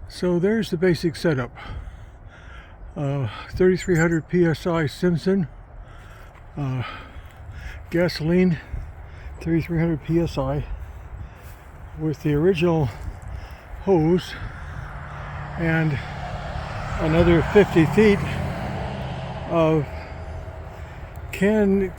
So there's the basic setup. 3300 psi Simpson, gasoline, 3300 psi, with the original hose and another 50 feet of Can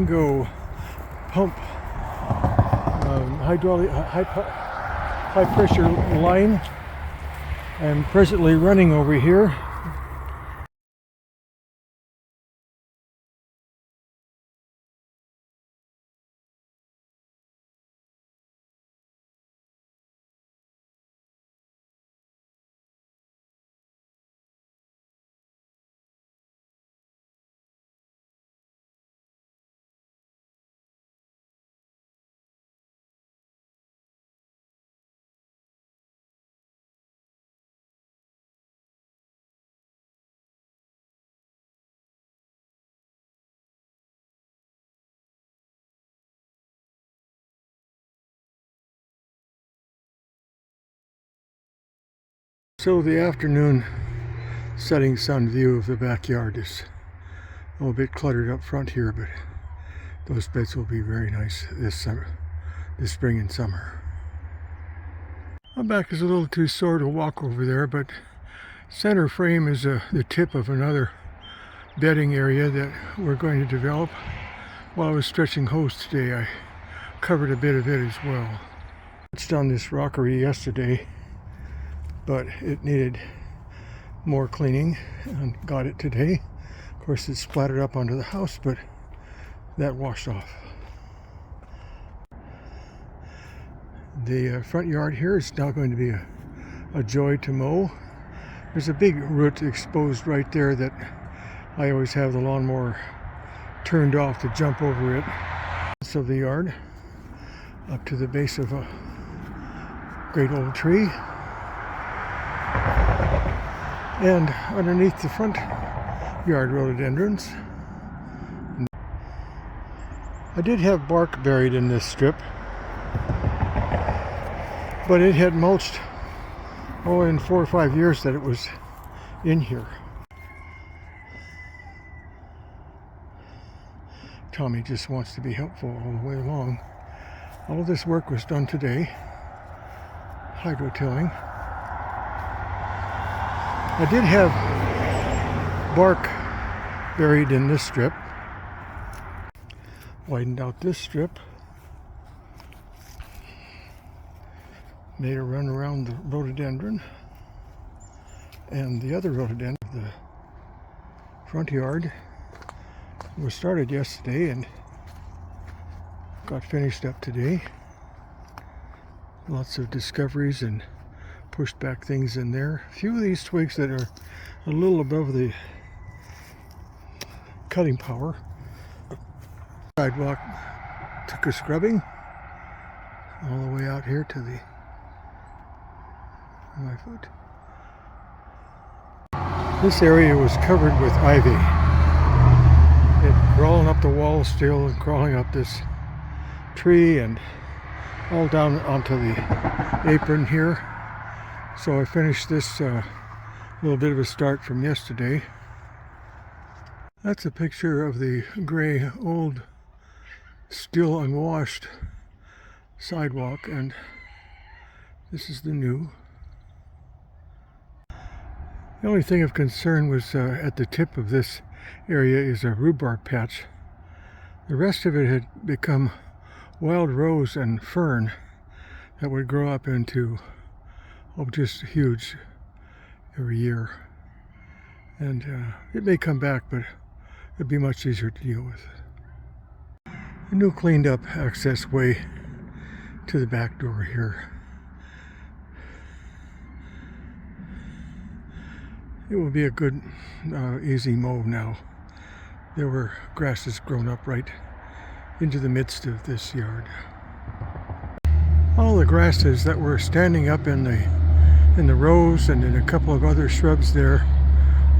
Go pump, hydraulic high pressure line. I'm presently running over here. So the afternoon setting sun view of the backyard is a little bit cluttered up front here, but those beds will be very nice this spring and summer. My back is a little too sore to walk over there, but center frame is the tip of another bedding area that we're going to develop. While I was stretching hose today, I covered a bit of it as well. I touched on this rockery yesterday, but it needed more cleaning and got it today. Of course, it splattered up onto the house, but that washed off. The front yard here is now going to be a joy to mow. There's a big root exposed right there that I always have the lawnmower turned off to jump over it. So the yard up to the base of a great old tree. And underneath the front yard rhododendrons. I did have bark buried in this strip, but it had mulched in 4 or 5 years that it was in here. Tommy just wants to be helpful all the way along. All of this work was done today, hydrotilling. I did have bark buried in this strip. Widened out this strip. Made a run around the rhododendron. And the other rhododendron, the front yard, was started yesterday and got finished up today. Lots of discoveries and pushed back things in there. A few of these twigs that are a little above the cutting power. Sidewalk took a scrubbing all the way out here to my foot. This area was covered with ivy. It crawling up the wall still and crawling up this tree and all down onto the apron here. So I finished this little bit of a start from yesterday. That's a picture of the gray, old, still unwashed sidewalk, and this is the new. The only thing of concern was at the tip of this area is a rhubarb patch. The rest of it had become wild rose and fern that would grow up into just huge every year. And it may come back, but it'd be much easier to deal with. A new cleaned up access way to the back door here. It will be a good, easy mow now. There were grasses grown up right into the midst of this yard. All the grasses that were standing up in the rows and in a couple of other shrubs there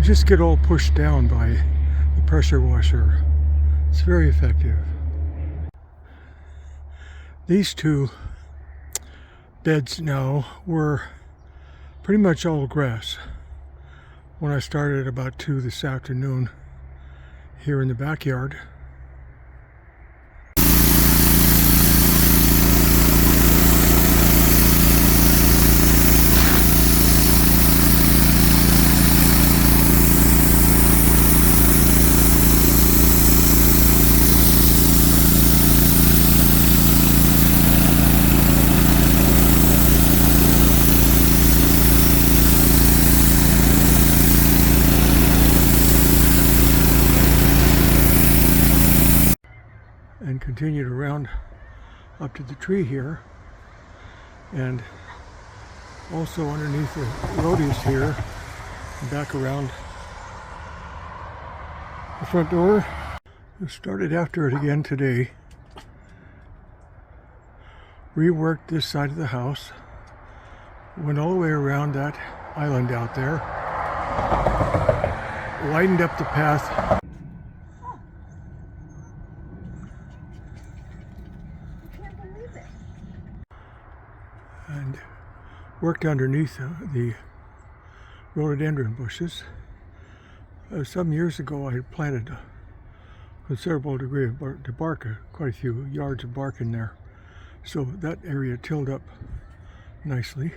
just get all pushed down by the pressure washer. It's very effective. These two beds now were pretty much all grass. When I started at about 2 this afternoon here in the backyard. And continued around up to the tree here, and also underneath the rhodius here, and back around the front door. I started after it again today. Reworked this side of the house, went all the way around that island out there, widened up the path. And worked underneath the rhododendron bushes. Some years ago I had planted a considerable degree of bark, quite a few yards of bark in there. So that area tilled up nicely.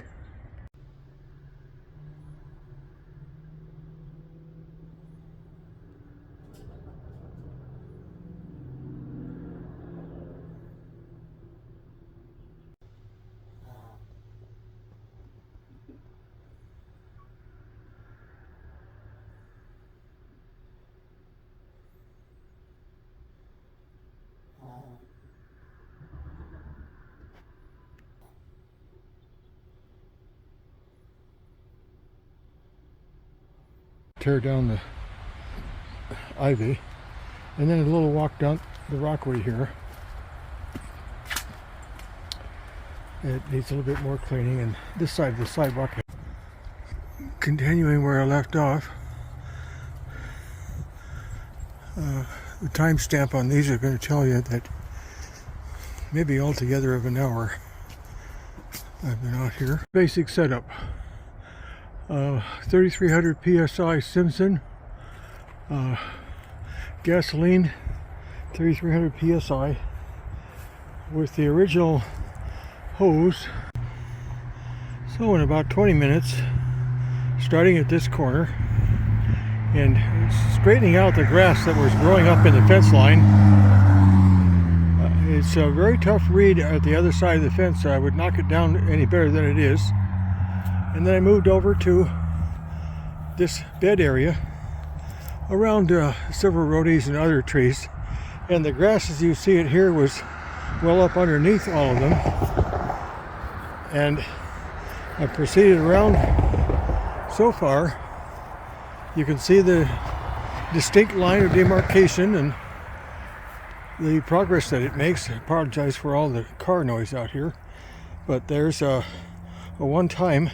Tear down the ivy, and then a little walk down the rockway here. It needs a little bit more cleaning, and this side of the sidewalk. Continuing where I left off, the timestamp on these are going to tell you that maybe altogether of an hour I've been out here. Basic setup. 3300 psi Simpson, gasoline, 3300 psi, with the original hose. So in about 20 minutes, starting at this corner and straightening out the grass that was growing up in the fence line. It's a very tough reed at the other side of the fence, so I would knock it down any better than it is. And then I moved over to this bed area around several rhodies and other trees. And the grass, as you see it here, was well up underneath all of them. And I proceeded around. So far, you can see the distinct line of demarcation and the progress that it makes. I apologize for all the car noise out here, but there's a one-time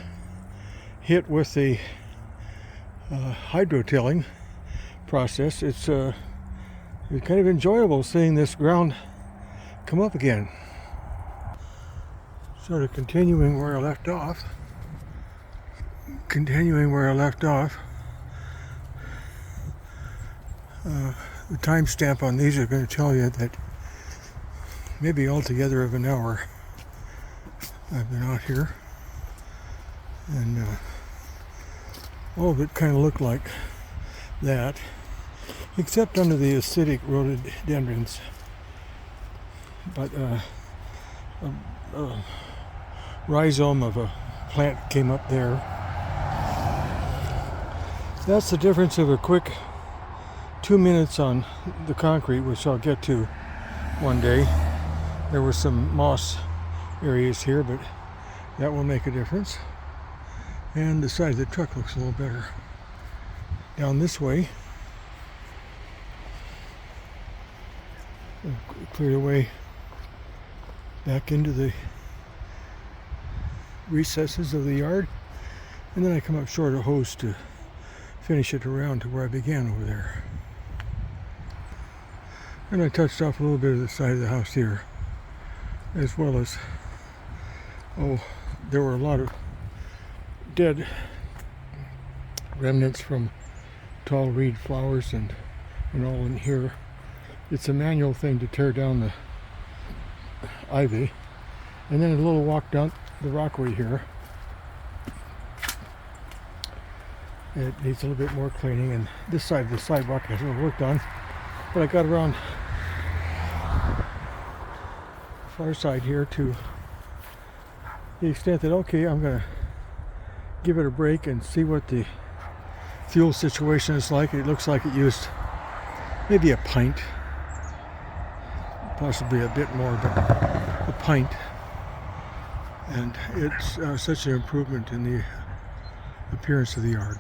hit with the hydro-tilling process. It's kind of enjoyable seeing this ground come up again. Sort of continuing where I left off. The timestamp on these are going to tell you that maybe altogether of an hour I've been out here. And all of it kind of looked like that, except under the acidic rhododendrons. But a rhizome of a plant came up there. That's the difference of a quick 2 minutes on the concrete, which I'll get to one day. There were some moss areas here, but that will make a difference. And the side of the truck looks a little better. Down this way, cleared away back into the recesses of the yard, and then I come up short of hose to finish it around to where I began over there. And I touched off a little bit of the side of the house here, as well as, there were a lot of dead remnants from tall reed flowers and all in here. It's a manual thing to tear down the ivy, and then a little walk down the rockway here. It needs a little bit more cleaning, and this side of the sidewalk has been worked on, but I got around the far side here to the extent that, okay, I'm gonna give it a break and see what the fuel situation is like. It looks like it used maybe a pint, possibly a bit more, but a pint. And it's such an improvement in the appearance of the yard.